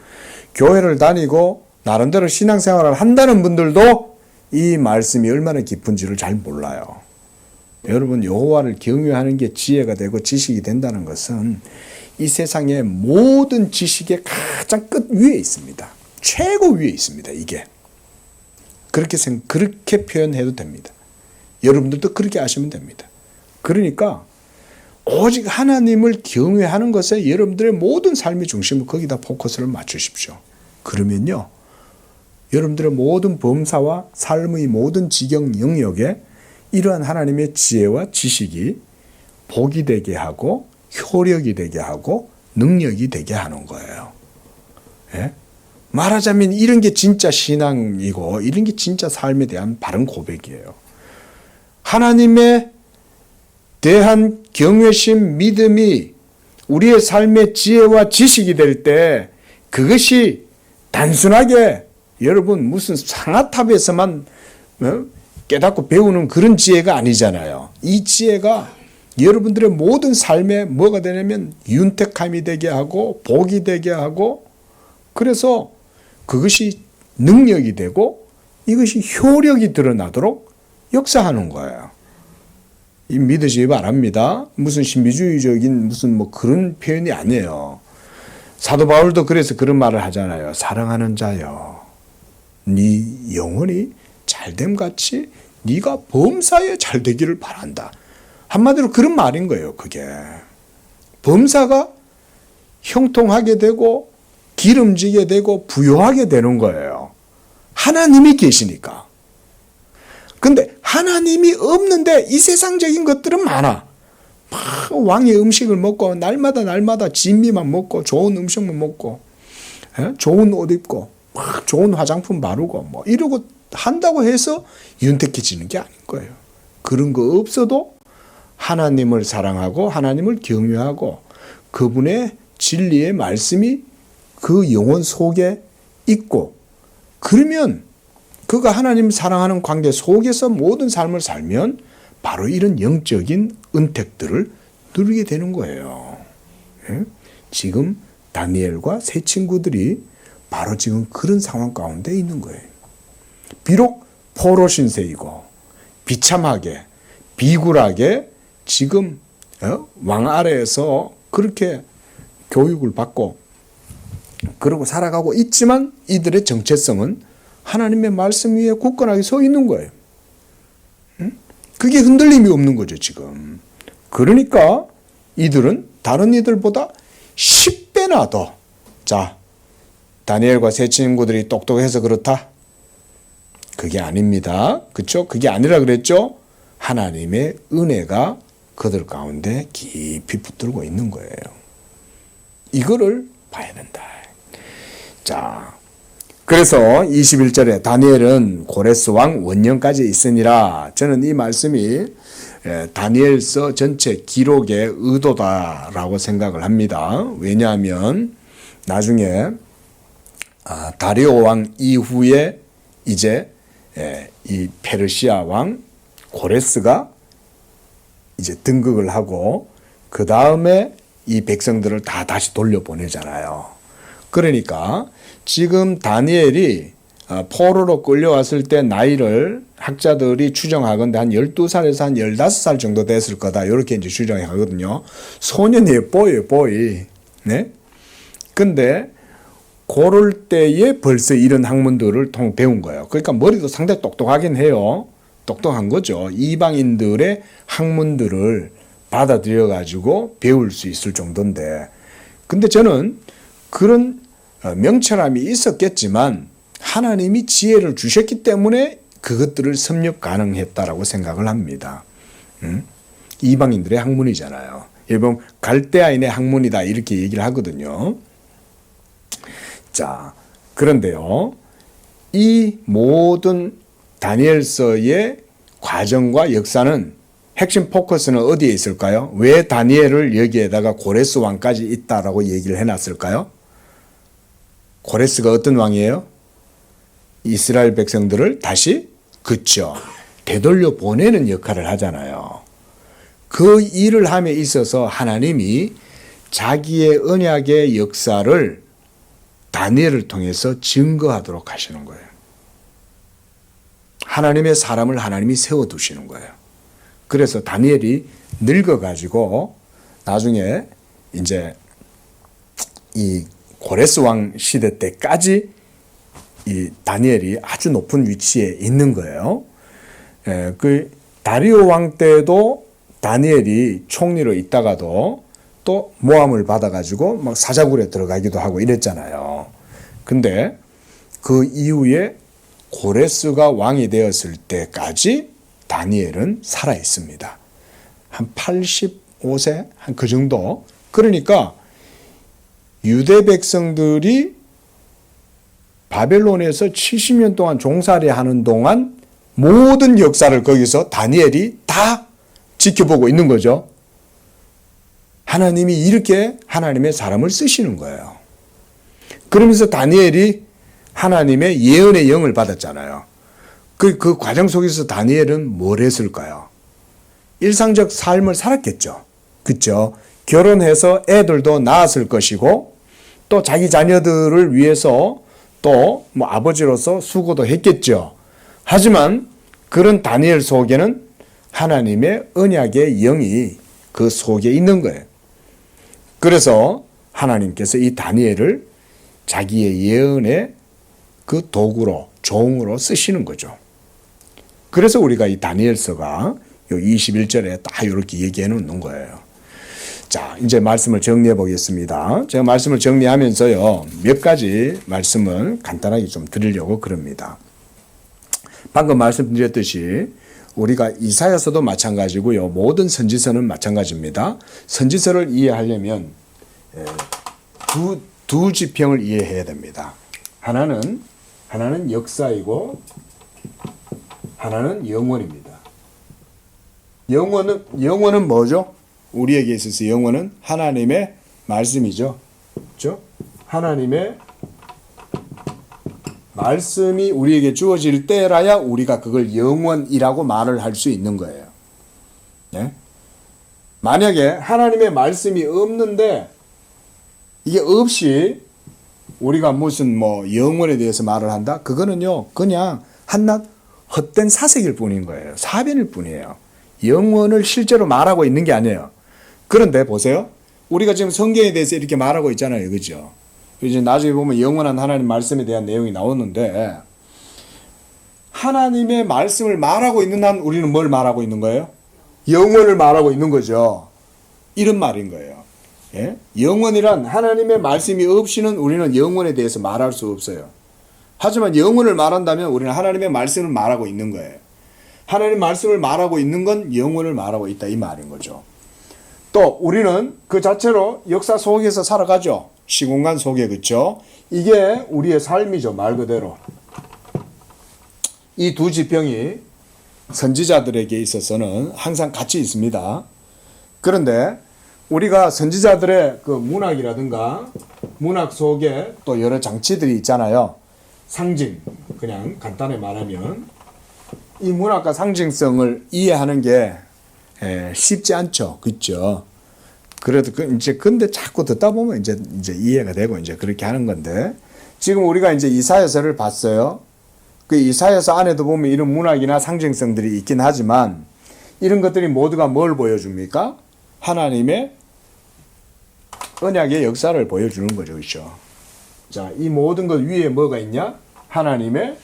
S1: 교회를 다니고 나름대로 신앙생활을 한다는 분들도 이 말씀이 얼마나 깊은지를 잘 몰라요. 여러분 여호와를 경외하는 게 지혜가 되고 지식이 된다는 것은 이 세상의 모든 지식의 가장 끝 위에 있습니다. 최고 위에 있습니다. 이게. 그렇게 표현해도 됩니다. 여러분들도 그렇게 아시면 됩니다. 그러니까 오직 하나님을 경외하는 것에 여러분들의 모든 삶의 중심을 거기다 포커스를 맞추십시오. 그러면요. 여러분들의 모든 범사와 삶의 모든 지경 영역에 이러한 하나님의 지혜와 지식이 복이 되게 하고 효력이 되게 하고 능력이 되게 하는 거예요. 예? 말하자면 이런 게 진짜 신앙이고 이런 게 진짜 삶에 대한 바른 고백이에요. 하나님의 대한 경외심, 믿음이 우리의 삶의 지혜와 지식이 될 때 그것이 단순하게 여러분 무슨 상아탑에서만 깨닫고 배우는 그런 지혜가 아니잖아요. 이 지혜가 여러분들의 모든 삶에 뭐가 되냐면 윤택함이 되게 하고 복이 되게 하고 그래서 그것이 능력이 되고 이것이 효력이 드러나도록 역사하는 거예요. 믿으시기 바랍니다. 무슨 신비주의적인 무슨 뭐 그런 표현이 아니에요. 사도 바울도 그래서 그런 말을 하잖아요. 사랑하는 자여, 네 영혼이 잘됨같이 네가 범사에 잘되기를 바란다. 한마디로 그런 말인 거예요. 그게 범사가 형통하게 되고 기름지게 되고 부요하게 되는 거예요. 하나님이 계시니까. 근데 하나님이 없는데 이 세상적인 것들은 많아. 막 왕의 음식을 먹고 날마다 진미만 먹고 좋은 음식만 먹고 좋은 옷 입고 막 좋은 화장품 바르고 뭐 이러고 한다고 해서 윤택해지는 게 아닌 거예요. 그런 거 없어도 하나님을 사랑하고 하나님을 경외하고 그분의 진리의 말씀이 그 영혼 속에 있고 그러면 그가 하나님 사랑하는 관계 속에서 모든 삶을 살면 바로 이런 영적인 은택들을 누리게 되는 거예요. 지금 다니엘과 세 친구들이 바로 지금 그런 상황 가운데 있는 거예요. 비록 포로 신세이고 비참하게 비굴하게 지금 왕 아래에서 그렇게 교육을 받고 그러고 살아가고 있지만 이들의 정체성은 하나님의 말씀 위에 굳건하게 서 있는 거예요. 그게 흔들림이 없는 거죠, 지금. 그러니까 이들은 다른 이들보다 10배나 더, 자, 다니엘과 세 친구들이 똑똑해서 그렇다? 그게 아닙니다. 그렇죠? 그게 아니라 그랬죠? 하나님의 은혜가 그들 가운데 깊이 붙들고 있는 거예요. 이거를 봐야 된다. 자, 그래서 21절에 다니엘은 고레스 왕 원년까지 있으니라. 저는 이 말씀이 다니엘서 전체 기록의 의도다라고 생각을 합니다. 왜냐하면 나중에 다리오 왕 이후에 이제 이 페르시아 왕 고레스가 이제 등극을 하고 그 다음에 이 백성들을 다 다시 돌려보내잖아요. 그러니까 지금 다니엘이 포로로 끌려왔을 때 나이를 학자들이 추정하건대 한 12살에서 한 15살 정도 됐을 거다. 이렇게 이제 추정해 하거든요. 소년이에요. 보이. 네? 근데 그럴 때에 벌써 이런 학문들을 배운 거예요. 그러니까 머리도 상당히 똑똑하긴 해요. 똑똑한 거죠. 이방인들의 학문들을 받아들여 가지고 배울 수 있을 정도인데. 근데 저는 그런 명철함이 있었겠지만 하나님이 지혜를 주셨기 때문에 그것들을 섭렵 가능했다라고 생각을 합니다. 이방인들의 학문이잖아요. 일본 갈대아인의 학문이다 이렇게 얘기를 하거든요. 자, 그런데요. 이 모든 다니엘서의 과정과 역사는 핵심 포커스는 어디에 있을까요? 왜 다니엘을 여기에다가 고레스 왕까지 있다라고 얘기를 해놨을까요? 고레스가 어떤 왕이에요? 이스라엘 백성들을 다시 그쵸 되돌려 보내는 역할을 하잖아요. 그 일을 함에 있어서 하나님이 자기의 언약의 역사를 다니엘을 통해서 증거하도록 하시는 거예요. 하나님의 사람을 하나님이 세워두시는 거예요. 그래서 다니엘이 늙어가지고 나중에 이제 이 고레스 왕 시대 때까지 이 다니엘이 아주 높은 위치에 있는 거예요. 그 다리오 왕 때도 다니엘이 총리로 있다가도 또 모함을 받아가지고 막 사자굴에 들어가기도 하고 이랬잖아요. 근데 그 이후에 고레스가 왕이 되었을 때까지 다니엘은 살아 있습니다. 한 85세 한 그 정도. 그러니까 유대 백성들이 바벨론에서 70년 동안 종살이 하는 동안 모든 역사를 거기서 다니엘이 다 지켜보고 있는 거죠. 하나님이 이렇게 하나님의 사람을 쓰시는 거예요. 그러면서 다니엘이 하나님의 예언의 영을 받았잖아요. 그 과정 속에서 다니엘은 뭘 했을까요? 일상적 삶을 살았겠죠. 그렇죠? 결혼해서 애들도 낳았을 것이고 또 자기 자녀들을 위해서 또 뭐 아버지로서 수고도 했겠죠. 하지만 그런 다니엘 속에는 하나님의 언약의 영이 그 속에 있는 거예요. 그래서 하나님께서 이 다니엘을 자기의 예언의 그 도구로 종으로 쓰시는 거죠. 그래서 우리가 이 다니엘서가 요 21절에 딱 이렇게 얘기해 놓는 거예요. 자, 이제 말씀을 정리해 보겠습니다. 제가 말씀을 정리하면서요, 몇 가지 말씀을 간단하게 좀 드리려고 그럽니다. 방금 말씀드렸듯이 우리가 이사야서도 마찬가지고요, 모든 선지서는 마찬가지입니다. 선지서를 이해하려면 두 지평을 이해해야 됩니다. 하나는 역사이고 하나는 영원입니다. 영원은 뭐죠? 우리에게 있어서 영원은 하나님의 말씀이죠. 그렇죠? 하나님의 말씀이 우리에게 주어질 때라야 우리가 그걸 영원이라고 말을 할 수 있는 거예요. 네? 만약에 하나님의 말씀이 없는데 이게 없이 우리가 무슨 뭐 영원에 대해서 말을 한다? 그거는요, 그냥 한낱 헛된 사색일 뿐인 거예요. 사변일 뿐이에요. 영원을 실제로 말하고 있는 게 아니에요. 그런데 보세요. 우리가 지금 성경에 대해서 이렇게 말하고 있잖아요. 그죠? 이제 나중에 보면 영원한 하나님 말씀에 대한 내용이 나오는데, 하나님의 말씀을 말하고 있는 한 우리는 뭘 말하고 있는 거예요? 영원을 말하고 있는 거죠. 이런 말인 거예요. 예? 영원이란 하나님의 말씀이 없이는 우리는 영원에 대해서 말할 수 없어요. 하지만 영원을 말한다면 우리는 하나님의 말씀을 말하고 있는 거예요. 하나님의 말씀을 말하고 있는 건 영원을 말하고 있다, 이 말인 거죠. 또 우리는 그 자체로 역사 속에서 살아가죠. 시공간 속에. 그렇죠? 이게 우리의 삶이죠, 말 그대로. 이 두 지평이 선지자들에게 있어서는 항상 같이 있습니다. 그런데 우리가 선지자들의 그 문학이라든가 문학 속에 또 여러 장치들이 있잖아요. 상징, 그냥 간단히 말하면 이 문학과 상징성을 이해하는 게 쉽지 않죠. 그렇죠? 그래도 이제 근데 자꾸 듣다 보면 이제 이해가 되고 이제 그렇게 하는 건데, 지금 우리가 이제 이사야서를 봤어요. 그 이사야서 안에도 보면 이런 문학이나 상징성들이 있긴 하지만 이런 것들이 모두가 뭘 보여줍니까? 하나님의 언약의 역사를 보여주는 거죠. 그렇죠? 자, 이 모든 것 위에 뭐가 있냐? 하나님의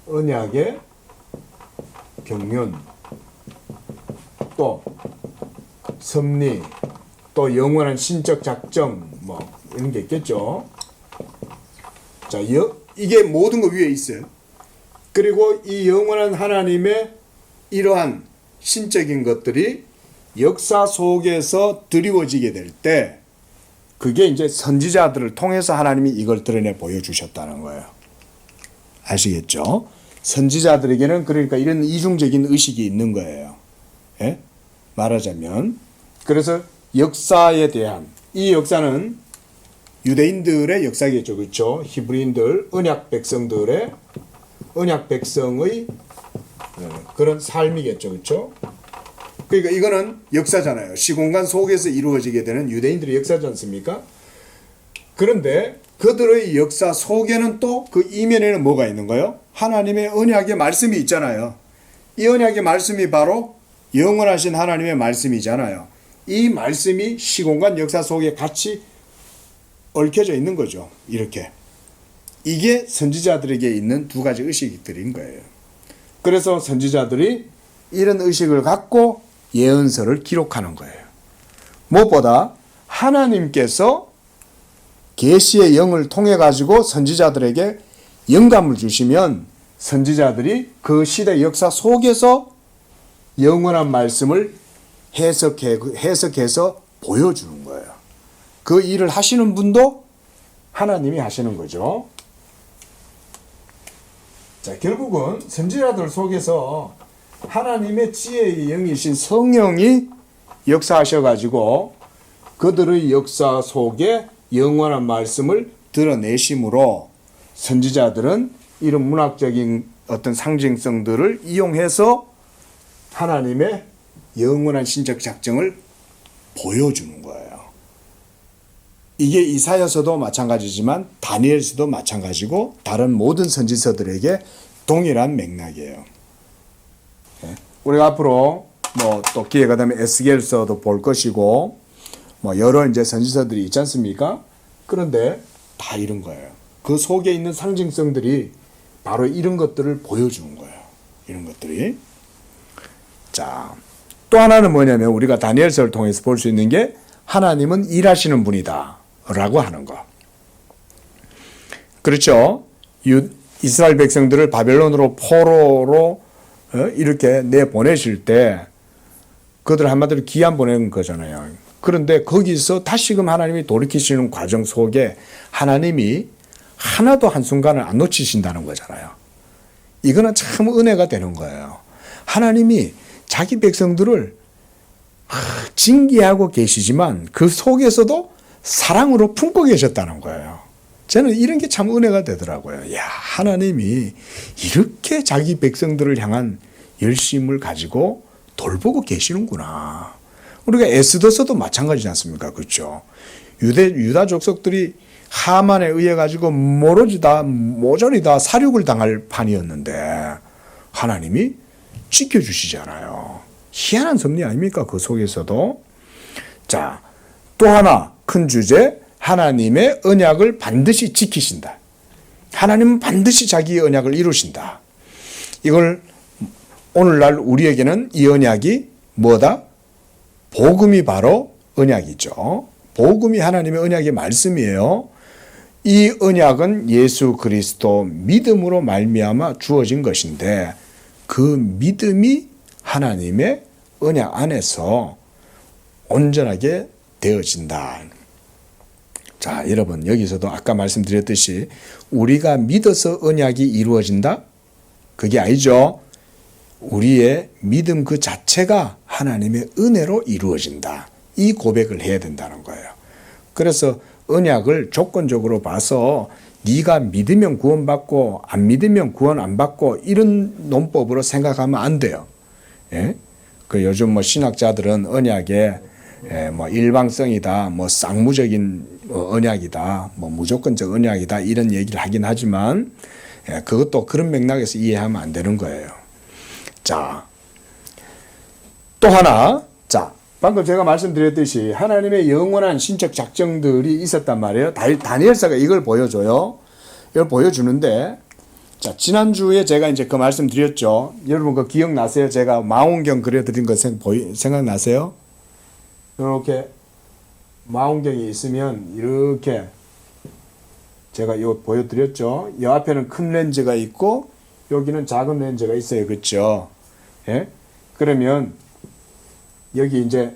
S1: 언약의 경륜, 또 섭리, 또 영원한 신적 작정, 뭐 이런 게 있겠죠. 자, 이게 모든 것 위에 있어요. 그리고 이 영원한 하나님의 이러한 신적인 것들이 역사 속에서 드리워지게 될 때, 그게 이제 선지자들을 통해서 하나님이 이걸 드러내 보여주셨다는 거예요. 아시겠죠? 선지자들에게는 그러니까 이런 이중적인 의식이 있는 거예요. 예? 말하자면. 그래서 역사에 대한, 이 역사는 유대인들의 역사겠죠. 그렇죠? 히브리인들, 언약 백성들의, 언약 백성의 그런 삶이겠죠. 그렇죠? 그러니까 이거는 역사잖아요. 시공간 속에서 이루어지게 되는 유대인들의 역사지 않습니까? 그런데 그들의 역사 속에는 또 그 이면에는 뭐가 있는 거예요? 하나님의 언약의 말씀이 있잖아요. 이 언약의 말씀이 바로 영원하신 하나님의 말씀이잖아요. 이 말씀이 시공간 역사 속에 같이 얽혀져 있는 거죠. 이렇게. 이게 선지자들에게 있는 두 가지 의식들인 거예요. 그래서 선지자들이 이런 의식을 갖고 예언서를 기록하는 거예요. 무엇보다 하나님께서 계시의 영을 통해 가지고 선지자들에게 영감을 주시면 선지자들이 그 시대 역사 속에서 영원한 말씀을 해석해서 보여주는 거예요. 그 일을 하시는 분도 하나님이 하시는 거죠. 자, 결국은 선지자들 속에서 하나님의 지혜의 영이신 성령이 역사하셔가지고 그들의 역사 속에 영원한 말씀을 드러내심으로 선지자들은 이런 문학적인 어떤 상징성들을 이용해서 하나님의 영원한 신적 작정을 보여주는 거예요. 이게 이사야서도 마찬가지지만 다니엘서도 마찬가지고 다른 모든 선지서들에게 동일한 맥락이에요. 우리가 앞으로 뭐 또 기회가 되면 에스겔서도 볼 것이고 뭐 여러 이제 선지서들이 있지 않습니까? 그런데 다 이런 거예요. 그 속에 있는 상징성들이 바로 이런 것들을 보여주는 거예요. 이런 것들이. 자, 또 하나는 뭐냐면 우리가 다니엘서를 통해서 볼 수 있는 게 하나님은 일하시는 분이다 라고 하는 거. 그렇죠? 이스라엘 백성들을 바벨론으로 포로로 이렇게 내보내실 때 그들 한마디로 기한 보낸 거잖아요. 그런데 거기서 다시금 하나님이 돌이키시는 과정 속에 하나님이 하나도 한순간을 안 놓치신다는 거잖아요. 이거는 참 은혜가 되는 거예요. 하나님이 자기 백성들을 징계하고 계시지만 그 속에서도 사랑으로 품고 계셨다는 거예요. 저는 이런 게 참 은혜가 되더라고요. 야, 하나님이 이렇게 자기 백성들을 향한 열심을 가지고 돌보고 계시는구나. 우리가 에스더서도 마찬가지지 않습니까? 그렇죠? 유다 족속들이 하만에 의해 가지고 모조리 다 사륙을 당할 판이었는데 하나님이 지켜주시잖아요. 희한한 섭리 아닙니까? 그 속에서도. 자, 또 하나 큰 주제, 하나님의 언약을 반드시 지키신다. 하나님은 반드시 자기의 언약을 이루신다. 이걸 오늘날 우리에게는 이 언약이 뭐다? 복음이 바로 언약이죠. 복음이 하나님의 언약의 말씀이에요. 이 언약은 예수 그리스도 믿음으로 말미암아 주어진 것인데 그 믿음이 하나님의 언약 안에서 온전하게 되어진다. 자, 여러분 여기서도 아까 말씀드렸듯이 우리가 믿어서 언약이 이루어진다? 그게 아니죠. 우리의 믿음 그 자체가 하나님의 은혜로 이루어진다. 이 고백을 해야 된다는 거예요. 그래서 언약을 조건적으로 봐서 네가 믿으면 구원받고 안 믿으면 구원 안 받고 이런 논법으로 생각하면 안 돼요. 예? 그 요즘 뭐 신학자들은 언약에 뭐 일방성이다, 뭐 쌍무적인 언약이다, 뭐 무조건적 언약이다 이런 얘기를 하긴 하지만 그것도 그런 맥락에서 이해하면 안 되는 거예요. 자, 또 하나, 자, 방금 제가 말씀드렸듯이 하나님의 영원한 신적 작정들이 있었단 말이에요. 다니엘서가 이걸 보여줘요. 이걸 보여주는데, 자, 지난주에 제가 이제 그 말씀 드렸죠. 여러분 그 기억나세요? 제가 망원경 그려드린 거 생각나세요? 이렇게 망원경이 있으면 이렇게 제가 이거 보여드렸죠. 이 앞에는 큰 렌즈가 있고 여기는 작은 렌즈가 있어요. 그렇죠? 예? 그러면 여기 이제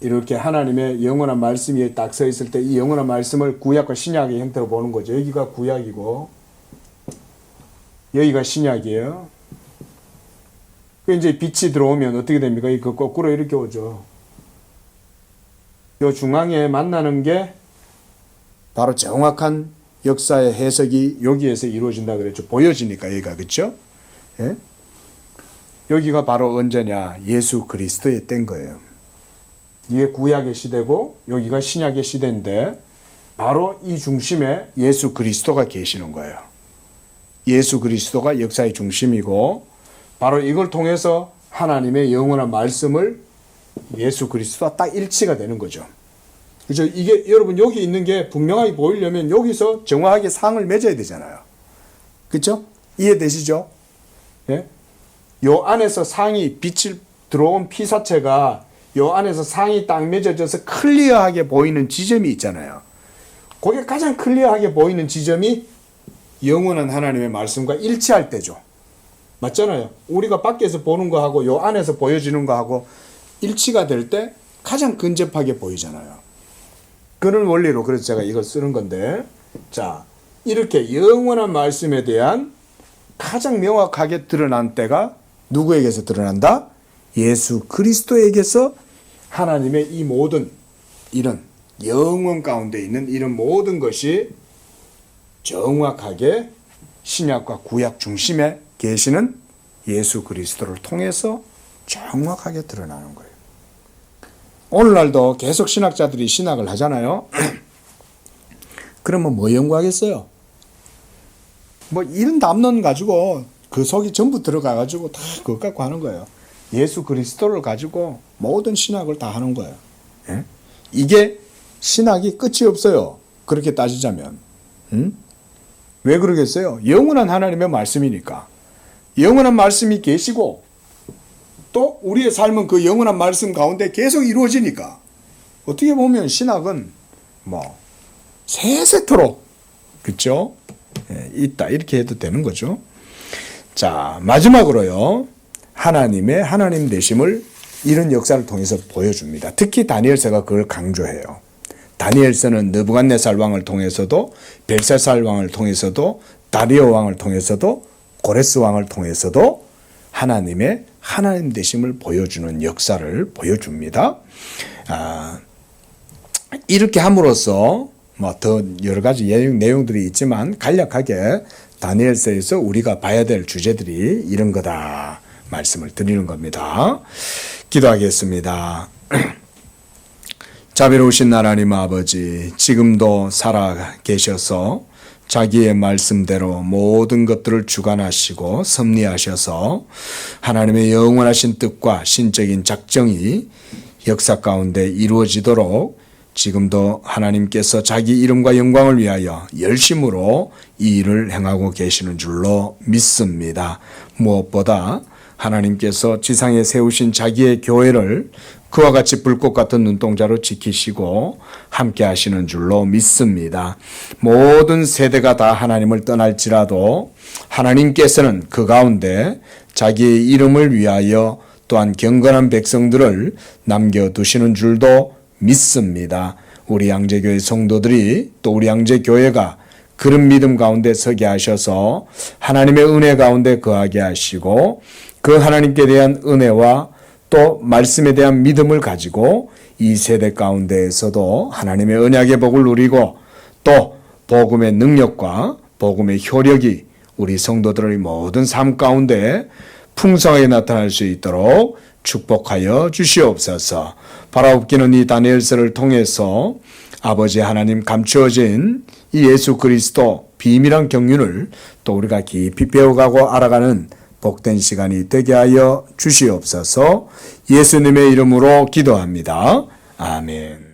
S1: 이렇게 하나님의 영원한 말씀이 딱 서 있을 때 이 영원한 말씀을 구약과 신약의 형태로 보는 거죠. 여기가 구약이고 여기가 신약이에요. 그 이제 빛이 들어오면 어떻게 됩니까? 이거 거꾸로 이렇게 오죠. 요 중앙에 만나는 게 바로 정확한 역사의 해석이 여기에서 이루어진다 그랬죠. 보여지니까 여기가. 그렇죠? 예? 여기가 바로 언제냐? 예수 그리스도의 때인 거예요. 이게 구약의 시대고 여기가 신약의 시대인데 바로 이 중심에 예수 그리스도가 계시는 거예요. 예수 그리스도가 역사의 중심이고 바로 이걸 통해서 하나님의 영원한 말씀을 예수 그리스도와 딱 일치가 되는 거죠. 그죠? 이게 여러분 여기 있는 게 분명하게 보이려면 여기서 정확하게 상을 맺어야 되잖아요. 그렇죠? 이해되시죠? 예? 요 안에서 상이 빛이 들어온 피사체가 요 안에서 상이 딱 맺어져서 클리어하게 보이는 지점이 있잖아요. 그게 가장 클리어하게 보이는 지점이 영원한 하나님의 말씀과 일치할 때죠. 맞잖아요. 우리가 밖에서 보는 거하고 요 안에서 보여지는 거하고 일치가 될 때 가장 근접하게 보이잖아요. 그런 원리로 그래서 제가 이걸 쓰는 건데, 자, 이렇게 영원한 말씀에 대한 가장 명확하게 드러난 때가 누구에게서 드러난다? 예수 그리스도에게서 하나님의 이 모든 이런 영원 가운데 있는 이런 모든 것이 정확하게 신약과 구약 중심에 계시는 예수 그리스도를 통해서 정확하게 드러나는 거예요. 오늘날도 계속 신학자들이 신학을 하잖아요. 그러면 뭐 연구하겠어요? 뭐 이런 담론 가지고 그 속이 전부 들어가 가지고 다 그것 갖고 하는 거예요. 예수 그리스도를 가지고 모든 신학을 다 하는 거예요. 예? 이게 신학이 끝이 없어요. 그렇게 따지자면. 왜 그러겠어요? 영원한 하나님의 말씀이니까. 영원한 말씀이 계시고 또 우리의 삶은 그 영원한 말씀 가운데 계속 이루어지니까 어떻게 보면 신학은 뭐 세세토록 그렇죠? 있다 이렇게 해도 되는 거죠. 자, 마지막으로요. 하나님 되심을 이런 역사를 통해서 보여줍니다. 특히 다니엘서가 그걸 강조해요. 다니엘서는 느부갓네살 왕을 통해서도 벨사살 왕을 통해서도 다리오 왕을 통해서도 고레스 왕을 통해서도 하나님 되심을 보여주는 역사를 보여줍니다. 이렇게 함으로써 뭐 더 여러 가지 내용들이 있지만 간략하게 다니엘서에서 우리가 봐야 될 주제들이 이런 거다 말씀을 드리는 겁니다. 기도하겠습니다. 자비로우신 하나님 아버지, 지금도 살아 계셔서 자기의 말씀대로 모든 것들을 주관하시고 섭리하셔서 하나님의 영원하신 뜻과 신적인 작정이 역사 가운데 이루어지도록 지금도 하나님께서 자기 이름과 영광을 위하여 열심으로 이 일을 행하고 계시는 줄로 믿습니다. 무엇보다 하나님께서 지상에 세우신 자기의 교회를 그와 같이 불꽃 같은 눈동자로 지키시고 함께 하시는 줄로 믿습니다. 모든 세대가 다 하나님을 떠날지라도 하나님께서는 그 가운데 자기의 이름을 위하여 또한 경건한 백성들을 남겨두시는 줄도 믿습니다. 우리 양재교회 성도들이 또 우리 양재교회가 그런 믿음 가운데 서게 하셔서 하나님의 은혜 가운데 거하게 하시고 그 하나님께 대한 은혜와 또 말씀에 대한 믿음을 가지고 이 세대 가운데에서도 하나님의 언약의 복을 누리고 또 복음의 능력과 복음의 효력이 우리 성도들의 모든 삶 가운데 풍성하게 나타날 수 있도록 축복하여 주시옵소서. 바라옵기는 이 다니엘서를 통해서 아버지 하나님 감추어진 이 예수 그리스도 비밀한 경륜을 또 우리가 깊이 배워가고 알아가는 복된 시간이 되게 하여 주시옵소서. 예수님의 이름으로 기도합니다. 아멘.